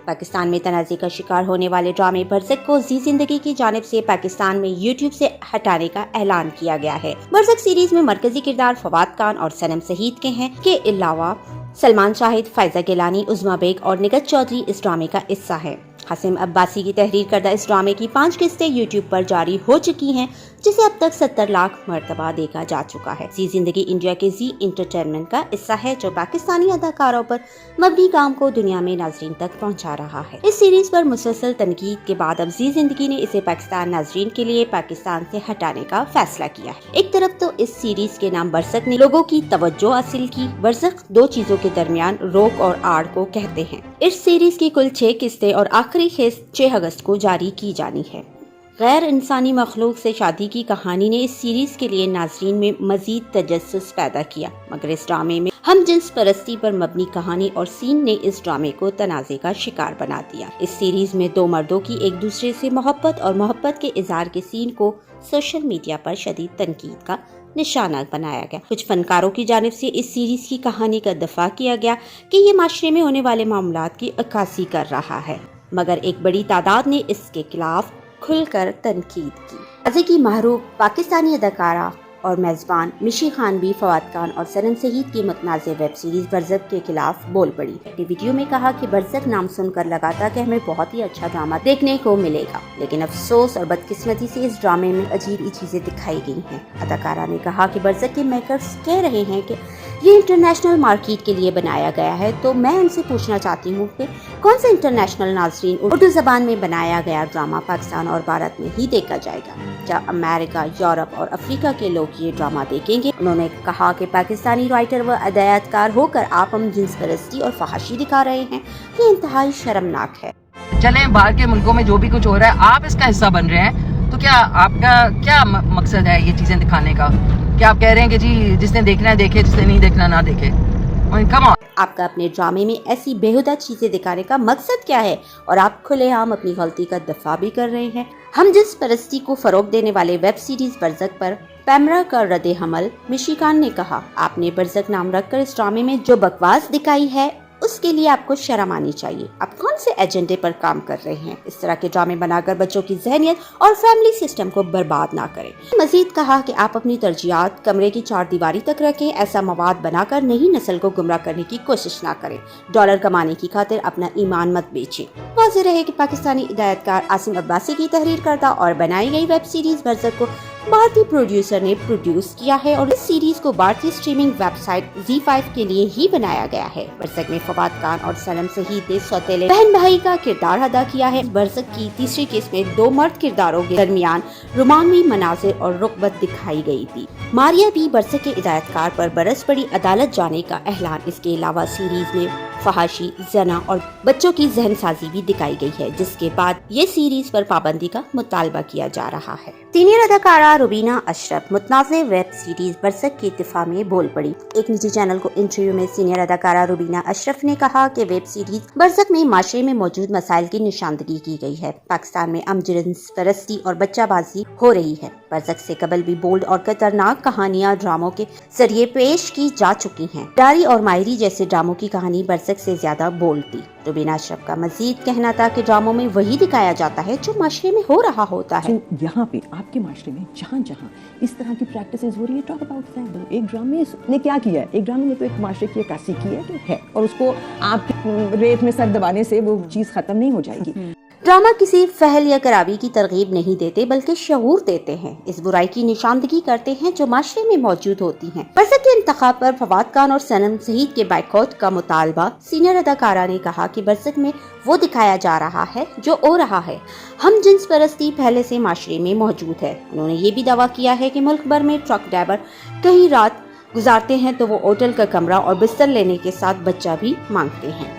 پاکستان میں تنازع کا شکار ہونے والے ڈرامے برزخ کو زی زندگی کی جانب سے پاکستان میں یوٹیوب سے ہٹانے کا اعلان کیا گیا ہے۔ برزخ سیریز میں مرکزی کردار فواد خان اور صنم شہید کے ہیں کے علاوہ سلمان شاہد، فائزہ گیلانی، عظمیٰ بیگ اور نگہت چودھری اس ڈرامے کا حصہ ہے۔ حسین عباسی کی تحریر کردہ اس ڈرامے کی 5 قسطیں یوٹیوب پر جاری ہو چکی ہیں، جسے اب تک 70 لاکھ مرتبہ دیکھا جا چکا ہے۔ زی زندگی انڈیا کے زی انٹرٹینمنٹ کا حصہ ہے، جو پاکستانی اداکاروں پر مبنی کام کو دنیا میں ناظرین تک پہنچا رہا ہے۔ اس سیریز پر مسلسل تنقید کے بعد اب زی زندگی نے اسے پاکستان ناظرین کے لیے پاکستان سے ہٹانے کا فیصلہ کیا ہے۔ ایک طرف تو اس سیریز کے نام برزخ نے لوگوں کی توجہ حاصل کی۔ برزخ 2 چیزوں کے درمیان روک اور آڑ کو کہتے ہیں۔ اس سیریز کی کل 6 قسطیں اور آخری قسط 6 اگست کو جاری کی جانی ہے۔ غیر انسانی مخلوق سے شادی کی کہانی نے اس سیریز کے لیے ناظرین میں مزید تجسس پیدا کیا، مگر اس ڈرامے میں ہم جنس پرستی پر مبنی کہانی اور سین نے اس ڈرامے کو تنازع کا شکار بنا دیا۔ اس سیریز میں 2 مردوں کی ایک دوسرے سے محبت اور محبت کے اظہار کے سین کو سوشل میڈیا پر شدید تنقید کا نشانہ بنایا گیا۔ کچھ فنکاروں کی جانب سے اس سیریز کی کہانی کا دفاع کیا گیا کہ یہ معاشرے میں ہونے والے معاملات کی عکاسی کر رہا ہے، مگر ایک بڑی تعداد نے اس کے خلاف کھل کر تنقید کی۔ تنازع کی محروق پاکستانی اداکارہ اور میزبان مشی خان بھی فواد خان اور صنم شہید کی متنازع ویب سیریز برزخ کے خلاف بول پڑی۔ اپنی ویڈیو میں کہا کہ برزخ نام سن کر لگا تھا کہ ہمیں بہت ہی اچھا ڈرامہ دیکھنے کو ملے گا، لیکن افسوس اور بدقسمتی سے اس ڈرامے میں عجیب ہی چیزیں دکھائی گئی ہیں۔ اداکارہ نے کہا کہ برزخ کے میکرز کہہ رہے ہیں کہ یہ انٹرنیشنل مارکیٹ کے لیے بنایا گیا ہے، تو میں ان سے پوچھنا چاہتی ہوں کہ کون سے انٹرنیشنل ناظرین اردو زبان میں بنایا گیا ڈرامہ پاکستان اور بھارت میں ہی دیکھا جائے گا؟ کیا امریکہ، یورپ اور افریقہ کے لوگ یہ ڈرامہ دیکھیں گے؟ انہوں نے کہا کہ پاکستانی رائٹر و ہدایت کار ہو کر آپ ہم جنس پرستی اور فحاشی دکھا رہے ہیں، یہ انتہائی شرمناک ہے۔ چلیں باہر کے ملکوں میں جو بھی کچھ ہو رہا ہے آپ اس کا حصہ بن رہے ہیں، تو کیا آپ کا کیا مقصد ہے یہ چیزیں دکھانے کا؟ کیا آپ کہہ رہے ہیں کہ جی جس نے دیکھنا ہے دیکھے، جس نے نہیں دیکھنا نہ دیکھے؟ آپ کا اپنے ڈرامے میں ایسی بےہودہ چیزیں دکھانے کا مقصد کیا ہے، اور آپ کھلے عام اپنی غلطی کا دفاع بھی کر رہے ہیں۔ ہم جنس پرستی کو فروغ دینے والے ویب سیریز برزخ پر پیمرا کا رد عمل مشی خان نے کہا، آپ نے برزخ نام رکھ کر اس ڈرامے میں جو بکواس دکھائی ہے اس کے لیے آپ کو شرم آنی چاہیے۔ آپ کون سے ایجنڈے پر کام کر رہے ہیں؟ اس طرح کے ڈرامے بنا کر بچوں کی ذہنیت اور فیملی سسٹم کو برباد نہ کریں۔ مزید کہا کہ آپ اپنی ترجیحات کمرے کی 4 دیواری تک رکھیں، ایسا مواد بنا کر نئی نسل کو گمراہ کرنے کی کوشش نہ کریں، ڈالر کمانے کی خاطر اپنا ایمان مت بیچیں۔ واضح رہے کہ پاکستانی ہدایت کار عاصم عباسی کی تحریر کردہ اور بنائی گئی ویب سیریز برزخ کو بھارتی پروڈیوسر نے پروڈیوس کیا ہے، اور اس سیریز کو بھارتی اسٹریمنگ ویب سائٹ زی5 کے لیے ہی بنایا گیا ہے۔ برزخ میں فواد خان اور صنم شہید نے سوتیلے بہن بھائی کا کردار ادا کیا ہے۔ برزخ کی تیسری قسط میں 2 مرد کرداروں کے درمیان رومانوی مناظر اور رغبت دکھائی گئی تھی۔ ماریا بھی برزخ کے ہدایت کار پر برس پڑی عدالت جانے کا اعلان۔ اس کے علاوہ سیریز میں فحاشی، زنا اور بچوں کی ذہن سازی بھی دکھائی گئی ہے، جس کے بعد یہ سیریز پر پابندی کا مطالبہ کیا جا رہا ہے۔ سینئر اداکارہ روبینہ اشرف متنازع ویب سیریز برزخ کے دفاع میں بول پڑی۔ ایک نجی چینل کو انٹرویو میں سینئر اداکارہ روبینہ اشرف نے کہا کہ ویب سیریز برزخ میں معاشرے میں موجود مسائل کی نشاندہی کی گئی ہے۔ پاکستان میں جنس پرستی اور بچہ بازی ہو رہی ہے۔ برزخ سے قبل بھی بولڈ اور خطرناک کہانیاں ڈراموں کے ذریعے پیش کی جا چکی ہیں۔ ڈاری اور ماہری جیسے ڈراموں کی کہانی برزخ سے زیادہ بولڈ تھی۔ روبینہ اشرف کا مزید کہنا تھا کہ ڈراموں میں وہی دکھایا جاتا ہے جو معاشرے میں ہو رہا ہوتا ہے۔ یہاں پہ آپ کے معاشرے میں جہاں جہاں اس طرح کی پریکٹسز ہو رہی ہے، ٹاک اباؤٹ دیٹ۔ ایک ڈرامے نے کیا کیا ہے؟ ایک ڈرامے نے تو ایک معاشرے کی عکاسی کی ہے اور اس کو آپ ریت میں سر دبانے سے وہ چیز ختم نہیں ہو جائے گی۔ ڈرامہ کسی فحل یا خرابی کی ترغیب نہیں دیتے، بلکہ شعور دیتے ہیں، اس برائی کی نشاندہی کرتے ہیں جو معاشرے میں موجود ہوتی ہیں۔ برزخ کے انتخاب پر فواد خان اور صنم شہید کے بائیکاٹ کا مطالبہ۔ سینئر اداکارہ نے کہا کہ برزخ میں وہ دکھایا جا رہا ہے جو ہو رہا ہے۔ ہم جنس پرستی پہلے سے معاشرے میں موجود ہے۔ انہوں نے یہ بھی دعویٰ کیا ہے کہ ملک بھر میں ٹرک ڈرائیور کہیں رات گزارتے ہیں تو وہ ہوٹل کا کمرہ اور بستر لینے کے ساتھ بچہ بھی مانگتے ہیں۔